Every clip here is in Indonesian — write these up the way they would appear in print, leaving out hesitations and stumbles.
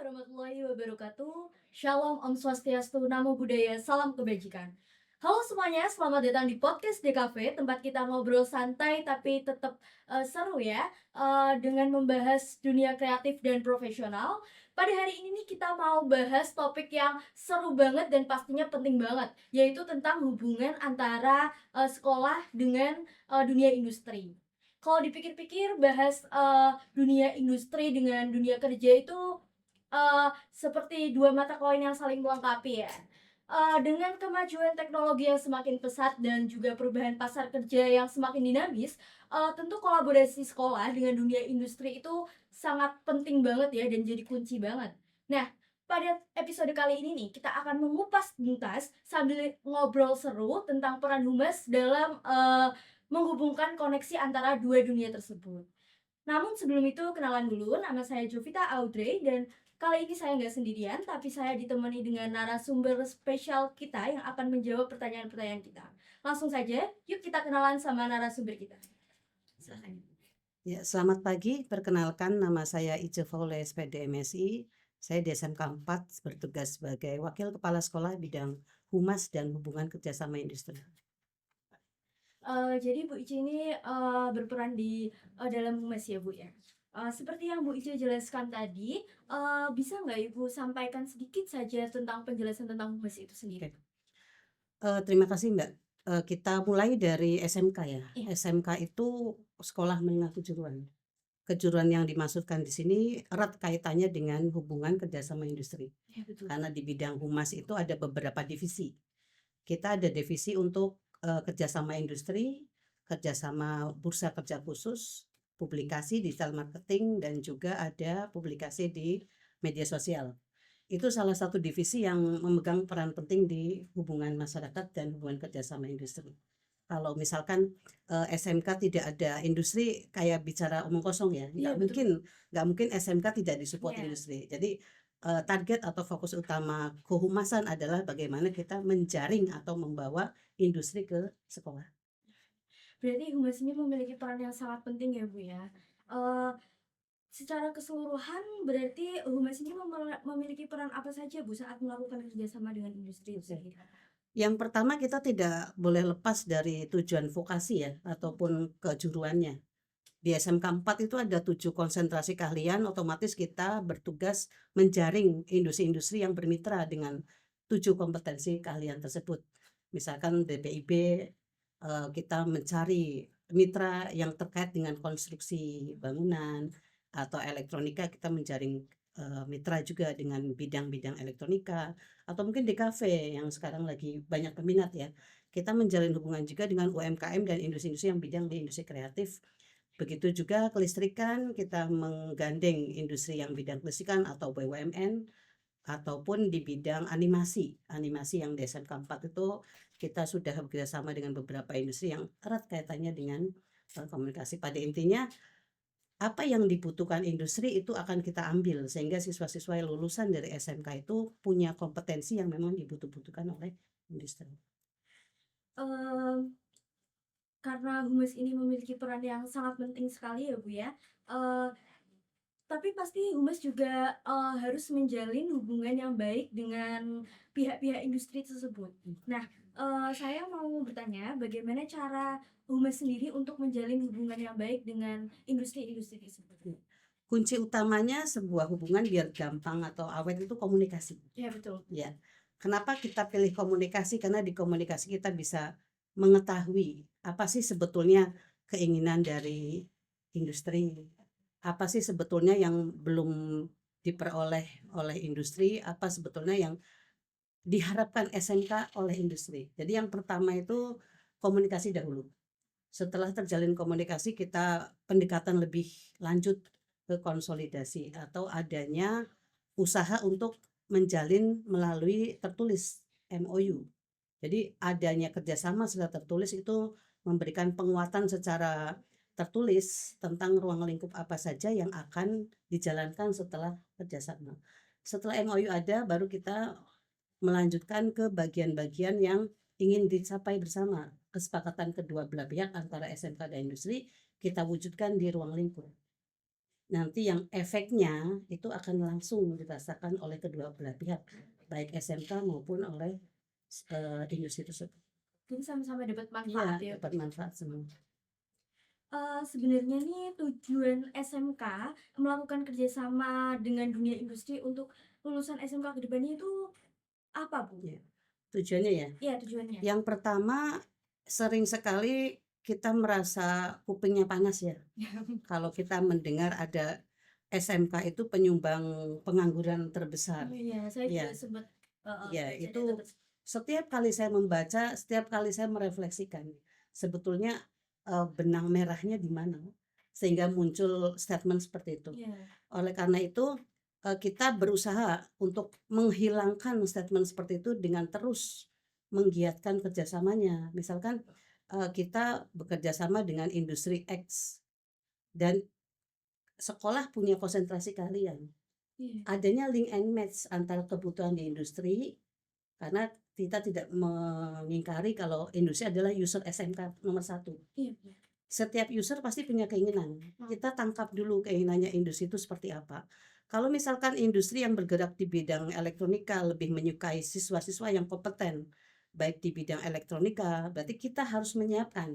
warahmatullahi wabarakatuh. Shalom, Om Swastiastu, Namo Buddhaya, salam kebajikan. Halo semuanya, selamat datang di podcast DKV, tempat kita ngobrol santai tapi tetap seru ya, dengan membahas dunia kreatif dan profesional. Pada hari ini nih kita mau bahas topik yang seru banget dan pastinya penting banget, yaitu tentang hubungan antara sekolah dengan dunia industri. Kalau dipikir-pikir bahas dunia industri dengan dunia kerja itu seperti dua mata koin yang saling melengkapi ya. Dengan kemajuan teknologi yang semakin pesat dan juga perubahan pasar kerja yang semakin dinamis, tentu kolaborasi sekolah dengan dunia industri itu sangat penting banget ya dan jadi kunci banget. Nah, pada episode kali ini nih kita akan mengupas tuntas sambil ngobrol seru tentang peran humas dalam menghubungkan koneksi antara dua dunia tersebut. Namun sebelum itu kenalan dulu, nama saya Jovita Audrey dan kali ini saya nggak sendirian, tapi saya ditemani dengan narasumber spesial kita yang akan menjawab pertanyaan-pertanyaan kita. Langsung saja, yuk kita kenalan sama narasumber kita. Silahkan. Ya, selamat pagi. Perkenalkan, nama saya Ice Faule, SPD MSI. Saya di SMK 4 bertugas sebagai Wakil Kepala Sekolah bidang Humas dan Hubungan Kerjasama Industri. Jadi Bu Ici ini berperan di dalam humas ya Bu ya. Seperti yang Bu Ici jelaskan tadi, bisa nggak Ibu sampaikan sedikit saja tentang penjelasan tentang humas itu sendiri? Terima kasih Mbak. Kita mulai dari SMK ya. Iya. SMK itu sekolah menengah kejuruan. Kejuruan yang dimaksudkan di sini erat kaitannya dengan hubungan kerjasama industri. Iya betul. Karena di bidang humas itu ada beberapa divisi. Kita ada divisi untuk kerjasama industri, kerjasama bursa kerja khusus, publikasi digital marketing, dan juga ada publikasi di media sosial. Itu salah satu divisi yang memegang peran penting di hubungan masyarakat dan hubungan kerjasama industri. Kalau misalkan SMK tidak ada industri, kayak bicara omong kosong ya, Iya betul. nggak mungkin SMK tidak disupport Iya. industri. Jadi target atau fokus utama kehumasan adalah bagaimana kita menjaring atau membawa industri ke sekolah. Berarti humas ini memiliki peran yang sangat penting ya Bu ya. Eee, Secara keseluruhan berarti humas ini memiliki peran apa saja Bu saat melakukan kerjasama dengan industri itu Oke. sendiri? Yang pertama, kita tidak boleh lepas dari tujuan vokasi ya ataupun kejuruannya. Di SMK 4 itu ada 7 konsentrasi keahlian, otomatis kita bertugas menjaring industri-industri yang bermitra dengan 7 kompetensi keahlian tersebut. Misalkan DPIB, kita mencari mitra yang terkait dengan konstruksi bangunan, atau elektronika kita menjaring mitra juga dengan bidang-bidang elektronika, atau mungkin di kafe yang sekarang lagi banyak peminat ya. Kita menjalin hubungan juga dengan UMKM dan industri-industri yang bidang di industri kreatif. Begitu juga kelistrikan, kita menggandeng industri yang bidang kelistrikan atau BUMN, ataupun di bidang animasi. Animasi yang di SMK 4 itu kita sudah bekerjasama dengan beberapa industri yang erat kaitannya dengan komunikasi. Pada intinya, apa yang dibutuhkan industri itu akan kita ambil, sehingga siswa-siswa yang lulusan dari SMK itu punya kompetensi yang memang dibutuhkan oleh industri. Mmm, karena humas ini memiliki peran yang sangat penting sekali ya Bu ya, eee, tapi pasti humas juga harus menjalin hubungan yang baik dengan pihak-pihak industri tersebut. Nah, saya mau bertanya bagaimana cara humas sendiri untuk menjalin hubungan yang baik dengan industri-industri tersebut? Kunci utamanya sebuah hubungan biar gampang atau awet itu komunikasi. Iya betul. Ya, kenapa kita pilih komunikasi? Karena di komunikasi kita bisa mengetahui apa sih sebetulnya keinginan dari industri, apa sih sebetulnya yang belum diperoleh oleh industri, apa sebetulnya yang diharapkan SMK oleh industri. Jadi yang pertama itu komunikasi dahulu. Setelah terjalin komunikasi, kita pendekatan lebih lanjut ke konsolidasi atau adanya usaha untuk menjalin melalui tertulis MOU. Jadi adanya kerjasama secara tertulis itu memberikan penguatan secara tertulis tentang ruang lingkup apa saja yang akan dijalankan setelah kerjasama. Setelah MOU ada, baru kita melanjutkan ke bagian-bagian yang ingin dicapai bersama. Kesepakatan kedua belah pihak antara SMK dan industri kita wujudkan di ruang lingkup. nanti yang efeknya itu akan langsung dirasakan oleh kedua belah pihak, baik SMK maupun oleh industri tersebut. Jadi sama-sama dapat Iya, manfaat ya. dapat manfaat semua. Sebenarnya nih tujuan SMK melakukan kerjasama dengan dunia industri untuk lulusan SMK ke depannya itu apa, Bu? Iya, tujuannya ya. Iya, tujuannya. Yang pertama, sering sekali kita merasa kupingnya panas ya, kalau kita mendengar ada SMK itu penyumbang pengangguran terbesar. Oh iya, saya Iya. juga sempat Ya, baca itu data tersebut. setiap kali saya membaca, setiap kali saya merefleksikan, sebetulnya benang merahnya di mana, sehingga muncul statement seperti itu. Iya. Oleh karena itu, kita berusaha untuk menghilangkan statement seperti itu dengan terus menggiatkan kerjasamanya. Misalkan kita bekerja sama dengan industri X dan sekolah punya konsentrasi keahlian. Iya. Adanya link and match antara kebutuhan di industri, karena kita tidak mengingkari kalau industri adalah user SMK nomor 1. Iya. Setiap user pasti punya keinginan. Kita tangkap dulu keinginannya industri itu seperti apa. Kalau misalkan industri yang bergerak di bidang elektronika lebih menyukai siswa-siswa yang kompeten, baik di bidang elektronika, berarti kita harus menyiapkan.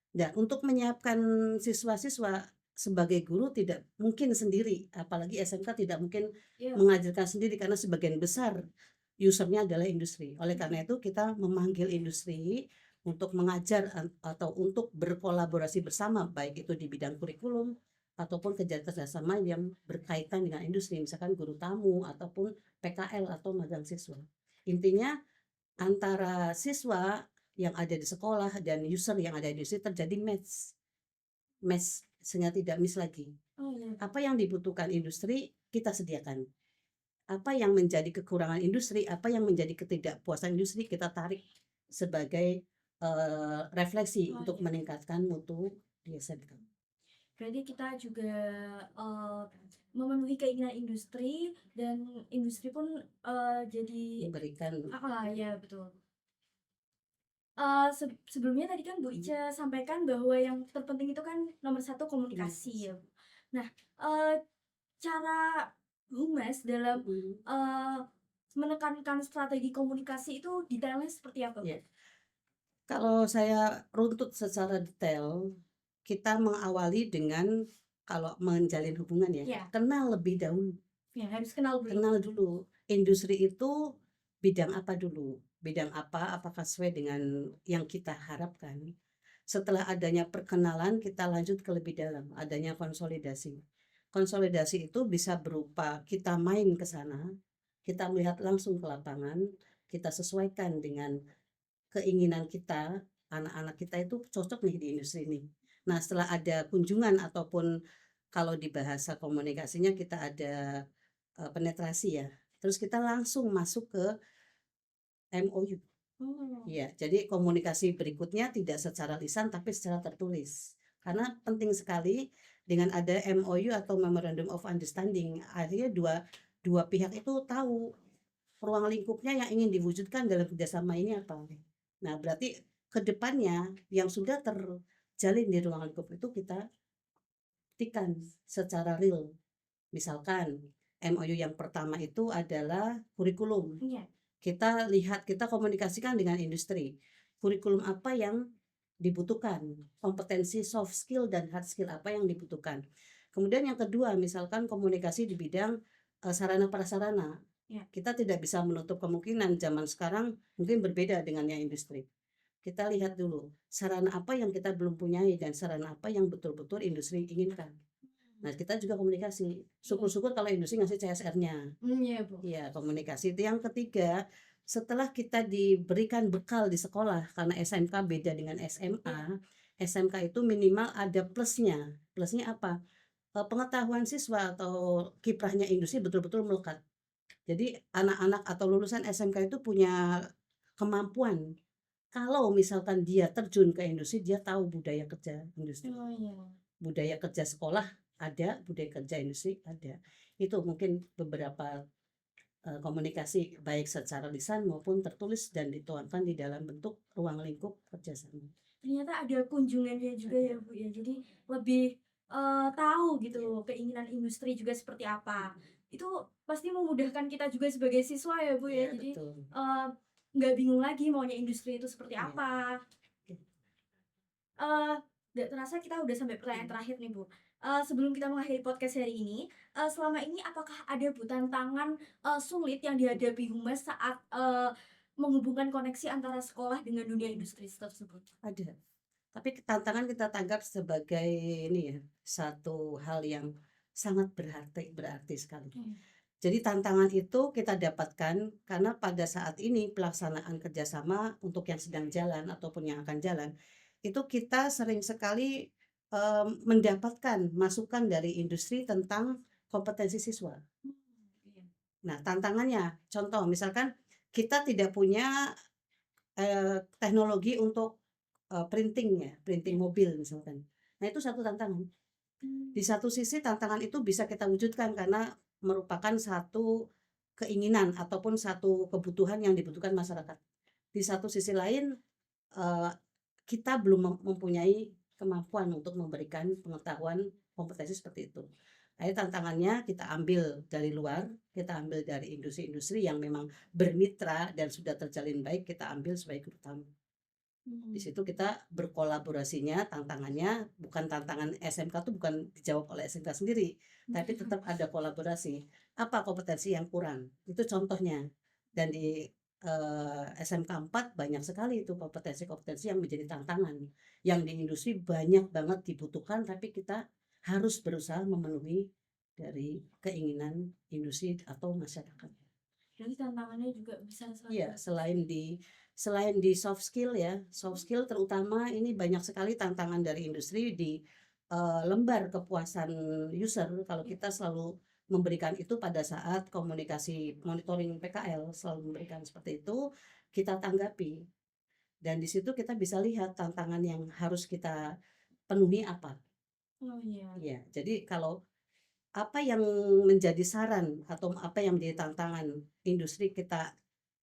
Dan untuk menyiapkan siswa-siswa sebagai guru tidak mungkin sendiri, apalagi SMK tidak mungkin Iya. mengajarkan sendiri karena sebagian besar usernya adalah industri. Oleh karena itu kita memanggil industri untuk mengajar atau untuk berkolaborasi bersama, baik itu di bidang kurikulum ataupun kerjasama yang berkaitan dengan industri, misalkan guru tamu ataupun PKL atau magang siswa. Intinya antara siswa yang ada di sekolah dan user yang ada di industri terjadi match sehingga tidak miss lagi. Oh iya. Apa yang dibutuhkan industri kita sediakan. Apa yang menjadi kekurangan industri, apa yang menjadi ketidakpuasan industri kita tarik sebagai refleksi Oh untuk iya. meningkatkan mutu di SMK. Berarti kita juga memenuhi keinginan industri dan industri pun jadi Memberikan ya betul. Sebelumnya tadi kan Bu Ica sampaikan bahwa yang terpenting itu kan nomor satu komunikasi ya, Bu. Nah, eee, cara Humas dalam, eee, menekankan strategi komunikasi itu detailnya seperti apa, Bu? ya, kalau saya runtut secara detail, kita mengawali dengan kalau menjalin hubungan ya, Iya. kenal lebih dahulu. Ya harus kenal dulu. Kenal dulu, industri itu bidang apa dulu, bidang apa, apakah sesuai dengan yang kita harapkan. Setelah adanya perkenalan, kita lanjut ke lebih dalam, adanya konsolidasi. Konsolidasi itu bisa berupa kita main ke sana, kita melihat langsung ke lapangan, kita sesuaikan dengan keinginan kita, anak-anak kita itu cocok nih di industri ini. Nah, setelah ada kunjungan ataupun kalau di bahasa komunikasinya kita ada penetrasi ya. Terus kita langsung masuk ke MOU. Oh. Ya, jadi komunikasi berikutnya tidak secara lisan tapi secara tertulis. Karena penting sekali dengan ada MOU atau Memorandum of Understanding, akhirnya dua pihak itu tahu ruang lingkupnya yang ingin diwujudkan dalam kerjasama ini apa. Nah, berarti kedepannya yang sudah terjalin di ruang lingkup itu kita buktikan secara real. Misalkan MOU yang pertama itu adalah kurikulum. Iya. Kita lihat, kita komunikasikan dengan industri. Kurikulum apa yang dibutuhkan, kompetensi soft skill dan hard skill apa yang dibutuhkan. Kemudian yang kedua, misalkan komunikasi di bidang sarana prasarana. Ya. Kita tidak bisa menutup kemungkinan zaman sekarang mungkin berbeda dengan yang industri. Kita lihat dulu sarana apa yang kita belum punyai dan sarana apa yang betul-betul industri inginkan. Nah, kita juga komunikasi. Syukur-syukur kalau industri ngasih CSR-nya. Iya, Bu. Ya, komunikasi itu yang ketiga. Setelah kita diberikan bekal di sekolah, karena SMK beda dengan SMA, SMK itu minimal ada plusnya. Plusnya apa? Pengetahuan siswa atau kiprahnya industri betul-betul melekat. Jadi anak-anak atau lulusan SMK itu punya kemampuan. Kalau misalkan dia terjun ke industri, dia tahu budaya kerja industri. Oh iya. Budaya kerja sekolah ada, budaya kerja industri ada. Itu mungkin beberapa komunikasi baik secara lisan maupun tertulis dan dituangkan di dalam bentuk ruang lingkup kerjasama. Ternyata ada kunjungannya juga ya, Bu, ya. Jadi lebih tahu gitu keinginan industri juga seperti apa. Itu pasti memudahkan kita juga sebagai siswa ya, Bu, ya. Iya, Jadi, betul. eee, nggak bingung lagi maunya industri itu seperti Iya. apa. Oke. Eee, nggak terasa kita udah sampai pertanyaan Mhm. terakhir nih, Bu. Sebelum kita mengakhiri podcast hari ini, selama ini apakah ada, Bu, tantangan, sulit yang dihadapi Humas saat, menghubungkan koneksi antara sekolah dengan dunia industri tersebut? Ada. Tapi tantangan kita tanggap sebagai ini ya, satu hal yang sangat berarti berarti sekali. Mmm. Jadi tantangan itu kita dapatkan karena pada saat ini pelaksanaan kerjasama untuk yang sedang jalan ataupun yang akan jalan, itu kita sering sekali, mendapatkan masukan dari industri tentang kompetensi siswa. Iya. Nah tantangannya, contoh misalkan kita tidak punya, teknologi untuk, printing ya, printing Iya. mobil misalkan. Nah itu satu tantangan. Mmm. Di satu sisi tantangan itu bisa kita wujudkan karena merupakan satu keinginan ataupun satu kebutuhan yang dibutuhkan masyarakat. Di satu sisi lain, eee, kita belum mempunyai kemampuan untuk memberikan pengetahuan kompetensi seperti itu. Akhirnya tantangannya kita ambil dari luar, kita ambil dari industri-industri yang memang bermitra dan sudah terjalin baik, kita ambil sebagai guru utama. Di Mhm. situ kita berkolaborasinya, tantangannya bukan tantangan SMK tuh bukan dijawab oleh SMK sendiri, tapi tetap ada kolaborasi. Apa kompetensi yang kurang? Itu contohnya. Dan di SMK 4 banyak sekali itu kompetensi-kompetensi yang menjadi tantangan. Yang di industri banyak banget dibutuhkan, tapi kita harus berusaha memenuhi dari keinginan industri atau masyarakat. Jadi tantangannya juga besar sekali, Iya, Mbak. selain di soft skill ya, soft skill terutama ini banyak sekali tantangan dari industri di, lembar kepuasan user kalau Iya. kita selalu memberikan itu pada saat komunikasi monitoring PKL, selalu memberikan seperti itu, kita tanggapi dan di situ kita bisa lihat tantangan yang harus kita penuhi apa. Oh, iya. Iya, jadi kalau apa yang menjadi saran atau apa yang menjadi tantangan industri kita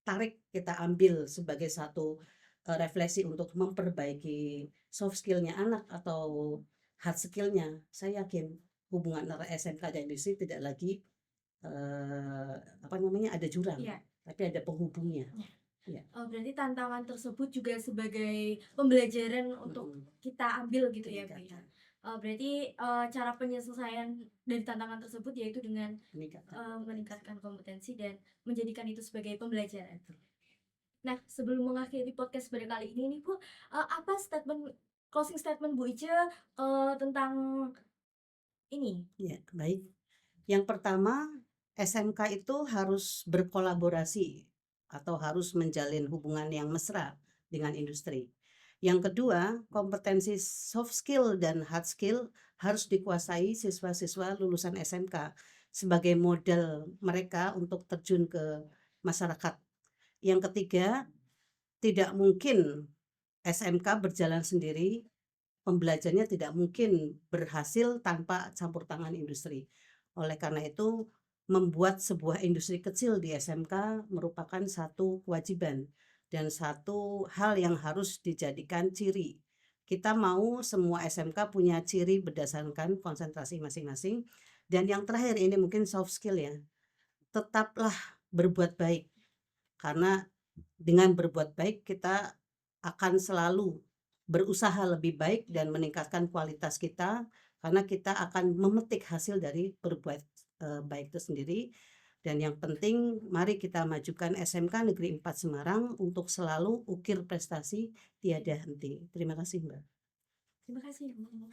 tarik, kita ambil sebagai satu, refleksi untuk memperbaiki soft skill-nya anak atau hard skill-nya, saya yakin hubungan antara SMK dan industri tidak lagi, apa namanya, ada jurang, Iya. tapi ada penghubungnya. Iya. Iya. Berarti tantangan tersebut juga sebagai pembelajaran untuk Mhm. kita ambil gitu ya, Bu, ya? Peningkatan Berarti, cara penyelesaian dari tantangan tersebut yaitu dengan, peningkatan kompetensi. meningkatkan kompetensi dan menjadikan itu sebagai pembelajaran. Betul. Nah, sebelum mengakhiri podcast pada kali ini nih, Bu, apa closing statement Bu Ica, tentang ini? Iya, baik. Yang pertama, SMK itu harus berkolaborasi atau harus menjalin hubungan yang mesra dengan industri. Yang kedua, kompetensi soft skill dan hard skill harus dikuasai siswa-siswa lulusan SMK sebagai model mereka untuk terjun ke masyarakat. Yang ketiga, tidak mungkin SMK berjalan sendiri, pembelajarannya tidak mungkin berhasil tanpa campur tangan industri. Oleh karena itu, membuat sebuah industri kecil di SMK merupakan satu kewajiban dan satu hal yang harus dijadikan ciri. Kita mau semua SMK punya ciri berdasarkan konsentrasi masing-masing. Dan yang terakhir ini mungkin soft skill ya, tetaplah berbuat baik. Karena dengan berbuat baik kita akan selalu berusaha lebih baik dan meningkatkan kualitas kita karena kita akan memetik hasil dari berbuat, baik itu sendiri dan yang penting mari kita majukan SMK Negeri 4 Semarang untuk selalu ukir prestasi tiada henti. Terima kasih, Mbak. Terima kasih, Bu. Ya.